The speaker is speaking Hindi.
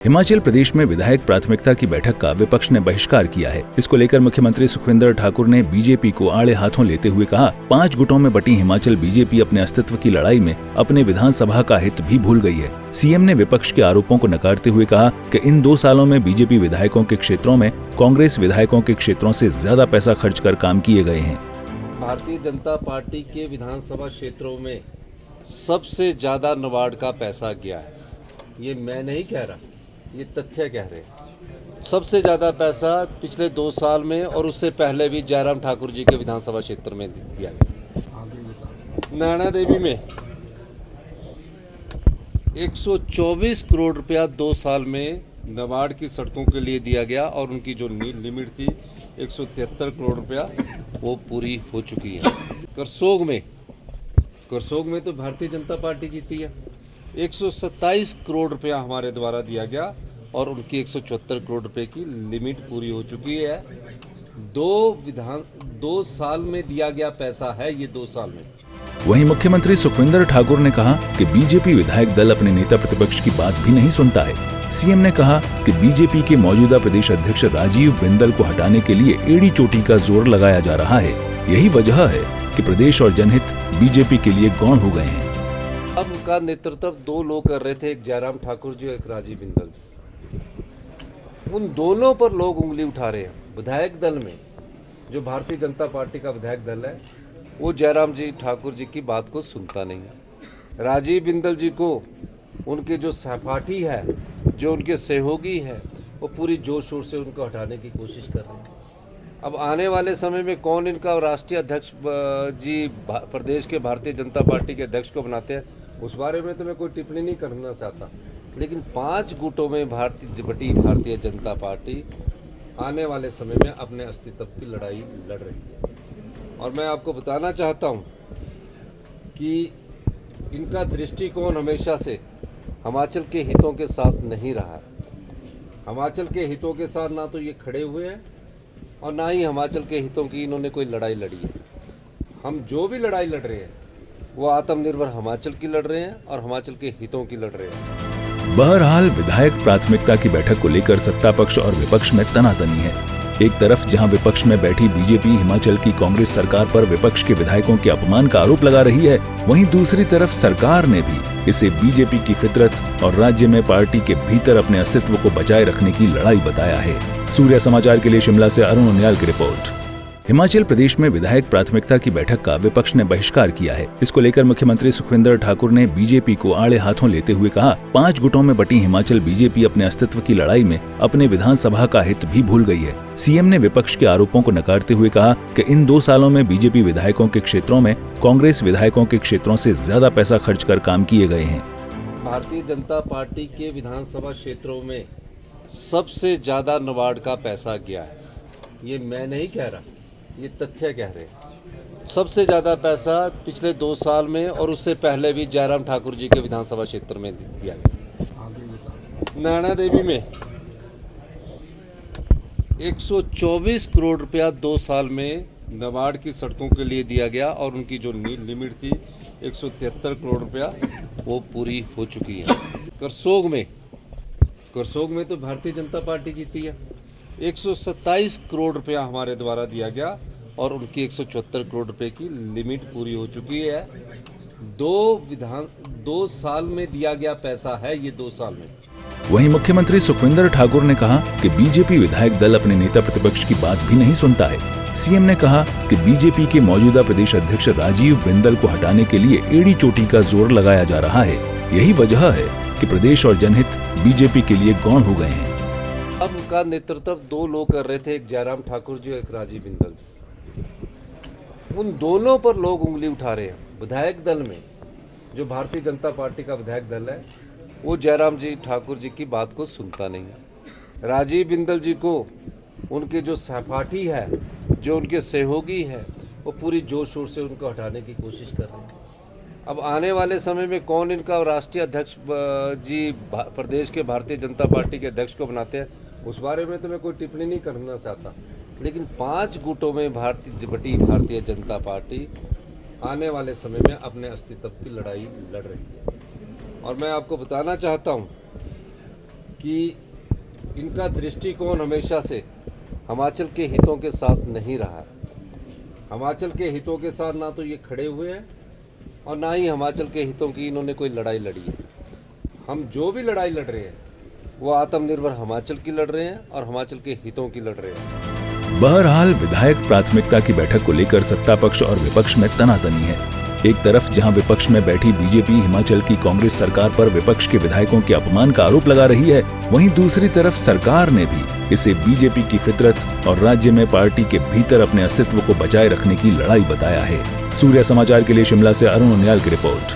हिमाचल प्रदेश में विधायक प्राथमिकता की बैठक का विपक्ष ने बहिष्कार किया है। इसको लेकर मुख्यमंत्री सुखविंदर ठाकुर ने बीजेपी को आड़े हाथों लेते हुए कहा, 5 गुटों में बटी हिमाचल बीजेपी अपने अस्तित्व की लड़ाई में अपने विधानसभा का हित भी भूल गई है। सीएम ने विपक्ष के आरोपों को नकारते हुए कहा कि इन 2 सालों में बीजेपी विधायकों के क्षेत्रों में कांग्रेस विधायकों के क्षेत्रों से ज्यादा पैसा खर्च कर काम किए गए हैं। भारतीय जनता पार्टी के विधानसभा क्षेत्रों में सबसे ज्यादा नाबार्ड का पैसा गया है। ये मैं नहीं कह रहा, ये तथ्य कह रहे हैं। सबसे ज़्यादा पैसा पिछले 2 साल में और उससे पहले भी जयराम ठाकुर जी के विधानसभा क्षेत्र में दिया गया। नैना देवी में 124 करोड़ रुपया 2 साल में नाबार्ड की सड़कों के लिए दिया गया और उनकी जो लिमिट थी 173 करोड़ रुपया वो पूरी हो चुकी है। करसोग में तो भारतीय जनता पार्टी जीती है। 127 करोड़ रुपया हमारे द्वारा दिया गया और उनकी 174 करोड़ रुपए की लिमिट पूरी हो चुकी है। 2 साल में दिया गया पैसा है ये 2 साल में। वहीं मुख्यमंत्री सुखविंदर ठाकुर ने कहा कि बीजेपी विधायक दल अपने नेता प्रतिपक्ष की बात भी नहीं सुनता है। सीएम ने कहा कि बीजेपी के मौजूदा प्रदेश अध्यक्ष राजीव बिंदल को हटाने के लिए एड़ी चोटी का जोर लगाया जा रहा है। यही वजह है कि प्रदेश और जनहित बीजेपी के लिए गौण हो गए हैं। अब उनका नेतृत्व 2 लोग कर रहे थे, एक जयराम ठाकुर जी और एक राजीव बिंदल जी। उन दोनों पर लोग उंगली उठा रहे हैं। विधायक दल में जो भारतीय जनता पार्टी का विधायक दल है वो जयराम जी ठाकुर जी की बात को सुनता नहीं है। राजीव बिंदल जी को उनके जो सहपाठी है, जो उनके सहयोगी है, वो पूरी जोर शोर से उनको हटाने की कोशिश कर रहे हैं। अब आने वाले समय में कौन इनका राष्ट्रीय अध्यक्ष जी प्रदेश के भारतीय जनता पार्टी के अध्यक्ष को बनाते हैं, उस बारे में तो मैं कोई टिप्पणी नहीं करना चाहता। लेकिन 5 गुटों में भारतीय जनता पार्टी आने वाले समय में अपने अस्तित्व की लड़ाई लड़ रही है। और मैं आपको बताना चाहता हूं कि इनका दृष्टिकोण हमेशा से हिमाचल के हितों के साथ नहीं रहा है। हिमाचल के हितों के साथ ना तो ये खड़े हुए हैं और ना ही हिमाचल के हितों की इन्होंने कोई लड़ाई लड़ी है। हम जो भी लड़ाई लड़ रहे हैं वो आत्मनिर्भर हिमाचल की लड़ रहे हैं और हिमाचल के हितों की लड़ रहे हैं। बहरहाल विधायक प्राथमिकता की बैठक को लेकर सत्ता पक्ष और विपक्ष में तनातनी है। एक तरफ जहां विपक्ष में बैठी बीजेपी हिमाचल की कांग्रेस सरकार पर विपक्ष के विधायकों के अपमान का आरोप लगा रही है, वहीं दूसरी तरफ सरकार ने भी इसे बीजेपी की फितरत और राज्य में पार्टी के भीतर अपने अस्तित्व को बचाए रखने की लड़ाई बताया है। सूर्य समाचार के लिए शिमला से अरुण उनियाल की रिपोर्ट। हिमाचल प्रदेश में विधायक प्राथमिकता की बैठक का विपक्ष ने बहिष्कार किया है। इसको लेकर मुख्यमंत्री सुखविंदर ठाकुर ने बीजेपी को आड़े हाथों लेते हुए कहा, 5 गुटों में बटी हिमाचल बीजेपी अपने अस्तित्व की लड़ाई में अपने विधानसभा का हित भी भूल गई है। सीएम ने विपक्ष के आरोपों को नकारते हुए कहा कि इन 2 सालों में बीजेपी विधायकों के क्षेत्रों में कांग्रेस विधायकों के क्षेत्रों से ज्यादा पैसा खर्च कर काम किए गए हैं। भारतीय जनता पार्टी के विधानसभा क्षेत्रों में सबसे ज्यादा नाबार्ड का पैसा गया है। ये मैं नहीं कह रहा, ये तथ्य कह रहे हैं। सबसे ज़्यादा पैसा पिछले 2 साल में और उससे पहले भी जयराम ठाकुर जी के विधानसभा क्षेत्र में दिया गया। नैना देवी में 124 करोड़ रुपया 2 साल में नाबार्ड की सड़कों के लिए दिया गया और उनकी जो लिमिट थी 173 करोड़ रुपया वो पूरी हो चुकी है। करसोग में तो भारतीय जनता पार्टी जीती है। 127 करोड़ रुपया हमारे द्वारा दिया गया और उनकी 174 करोड़ रुपए की लिमिट पूरी हो चुकी है। 2 साल में दिया गया पैसा है ये 2 साल में। वहीं मुख्यमंत्री सुखविंदर ठाकुर ने कहा कि बीजेपी विधायक दल अपने नेता प्रतिपक्ष की बात भी नहीं सुनता है। सीएम ने कहा कि बीजेपी के मौजूदा प्रदेश अध्यक्ष राजीव बिंदल को हटाने के लिए एड़ी चोटी का जोर लगाया जा रहा है। यही वजह है कि प्रदेश और जनहित बीजेपी के लिए गौण हो गए हैं। अब उनका नेतृत्व 2 लोग कर रहे थे, एक जयराम ठाकुर जी और एक राजीव बिंदल जी। उन दोनों पर लोग उंगली उठा रहे हैं। विधायक दल में जो भारतीय जनता पार्टी का विधायक दल है वो जयराम जी ठाकुर जी की बात को सुनता नहीं है। राजीव बिंदल जी को उनके जो सहपाठी है, जो उनके सहयोगी है, वो पूरी जोर शोर से उनको हटाने की कोशिश कर रहे हैं। अब आने वाले समय में कौन इनका राष्ट्रीय अध्यक्ष जी प्रदेश के भारतीय जनता पार्टी के अध्यक्ष को बनाते हैं, उस बारे में तो मैं कोई टिप्पणी नहीं करना चाहता। लेकिन 5 गुटों में भारतीय जनता पार्टी आने वाले समय में अपने अस्तित्व की लड़ाई लड़ रही है। और मैं आपको बताना चाहता हूं कि इनका दृष्टिकोण हमेशा से हिमाचल के हितों के साथ नहीं रहा है। हिमाचल के हितों के साथ ना तो ये खड़े हुए हैं और ना ही हिमाचल के हितों की इन्होंने कोई लड़ाई लड़ी है। हम जो भी लड़ाई लड़ रहे हैं वो आत्मनिर्भर हिमाचल की लड़ रहे हैं और हिमाचल के हितों की लड़ रहे हैं। बहरहाल विधायक प्राथमिकता की बैठक को लेकर सत्ता पक्ष और विपक्ष में तनातनी है। एक तरफ जहां विपक्ष में बैठी बीजेपी हिमाचल की कांग्रेस सरकार पर विपक्ष के विधायकों के अपमान का आरोप लगा रही है, वहीं दूसरी तरफ सरकार ने भी इसे बीजेपी की फितरत और राज्य में पार्टी के भीतर अपने अस्तित्व को बचाए रखने की लड़ाई बताया है। सूर्य समाचार के लिए शिमला से अरुण उनियाल की रिपोर्ट।